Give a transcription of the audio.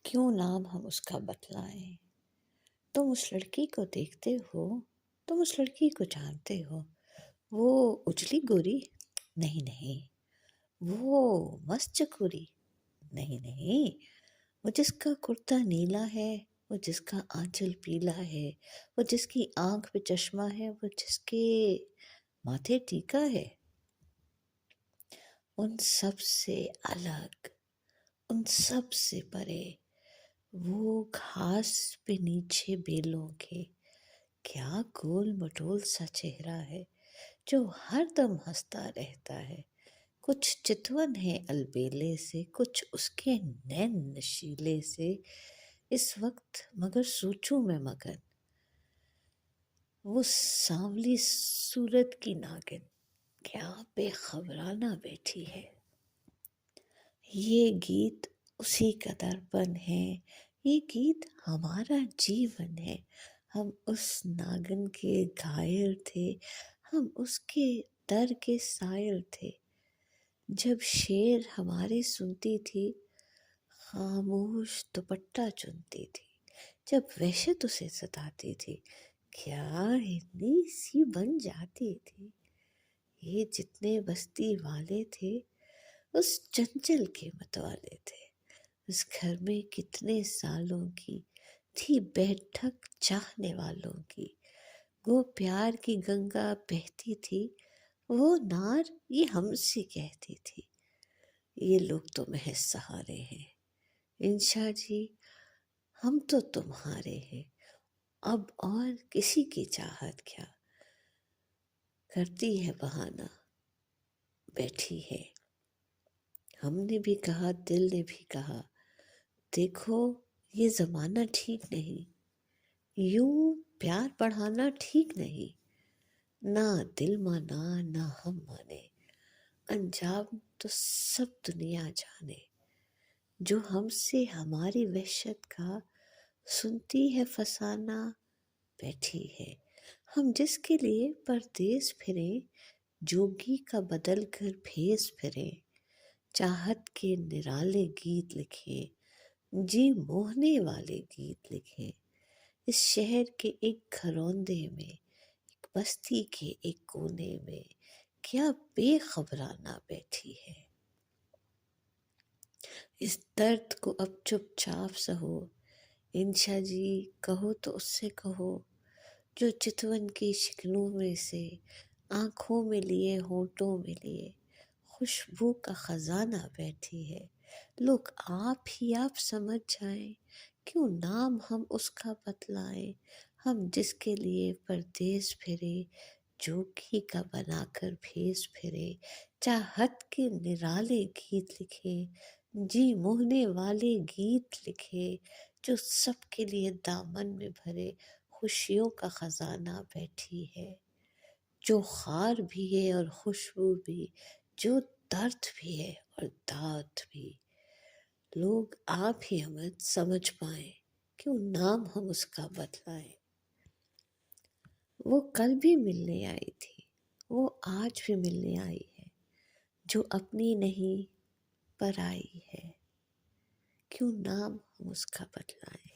کیوں نام ہم اس کا بتلائیں؟ تم اس لڑکی کو دیکھتے ہو، تم اس لڑکی کو جانتے ہو، وہ اجلی گوری؟ نہیں نہیں، وہ مست چکوری؟ نہیں نہیں، وہ جس کا کرتا نیلا ہے، وہ جس کا آنچل پیلا ہے، وہ جس کی آنکھ پہ چشمہ ہے، وہ جس کے ماتھے ٹیکا ہے، ان سب سے الگ، ان سب سے پرے، وہ گھاس پہ نیچے بیلوں کے، کیا گول مٹول سا چہرہ ہے جو ہر دم ہنستا رہتا ہے۔ کچھ چتون ہے البیلے سے، کچھ اس کے نین نشیلے سے، اس وقت مگر سوچوں میں مگن، وہ سانولی صورت کی ناگن کیا بے خبرانہ بیٹھی ہے۔ یہ گیت اسی کا درپن ہے، یہ گیت ہمارا جیون ہے۔ ہم اس ناگن کے گھائر تھے، ہم اس کے در کے سائر تھے۔ جب شعر ہمارے سنتی تھی، خاموش دوپٹہ چنتی تھی۔ جب وحشت اسے ستاتی تھی، کیا ہندی سی بن جاتی تھی۔ یہ جتنے بستی والے تھے، اس چنچل کے متوالے تھے۔ اس گھر میں کتنے سالوں کی تھی بیٹھک چاہنے والوں کی۔ وہ پیار کی گنگا بہتی تھی، وہ نار یہ ہم سے کہتی تھی۔ یہ لوگ تو محض سہارے ہیں، انشا جی ہم تو تمہارے ہیں، اب اور کسی کی چاہت کیا۔ کرتی ہے بہانہ، بیٹھی ہے۔ ہم نے بھی کہا، دل نے بھی کہا، دیکھو یہ زمانہ ٹھیک نہیں، یوں پیار بڑھانا ٹھیک نہیں۔ نہ دل مانا نہ ہم مانے، انجام تو سب دنیا جانے۔ جو ہم سے ہماری وحشت کا سنتی ہے فسانہ، بیٹھی ہے۔ ہم جس کے لیے پردیس پھریں، جوگی کا بدل کر بھیس پھریں، چاہت کے نرالے گیت لکھیں، جی موہنے والے گیت لکھیں۔ اس شہر کے ایک گھروندے میں، ایک بستی کے ایک کونے میں، کیا بے خبرانہ بیٹھی ہے۔ اس درد کو اب چپ چاپ سہو، انشا جی کہو تو اس سے کہو، جو چتون کی شکنوں میں سے، آنکھوں میں لیے ہونٹوں میں لیے، خوشبو کا خزانہ بیٹھی ہے۔ لوگ آپ ہی آپ سمجھ جائیں، کیوں نام ہم اس کا بتلائیں۔ ہم جس کے لیے پردیس پھرے، جوگی کا بنا کر بھیس پھرے، چاہت کے نرالے گیت لکھے، جی موہنے والے گیت لکھے، جو سب کے لیے دامن میں بھرے خوشیوں کا خزانہ بیٹھی ہے۔ جو خار بھی ہے اور خوشبو بھی، جو درد بھی ہے اور داد بھی۔ لوگ آپ ہی ہمیں سمجھ پائیں، کیوں نام ہم اس کا بتلائیں۔ وہ کل بھی ملنے آئی تھی، وہ آج بھی ملنے آئی ہے، جو اپنی نہیں پرائی ہے، کیوں نام ہم اس کا بتلائیں۔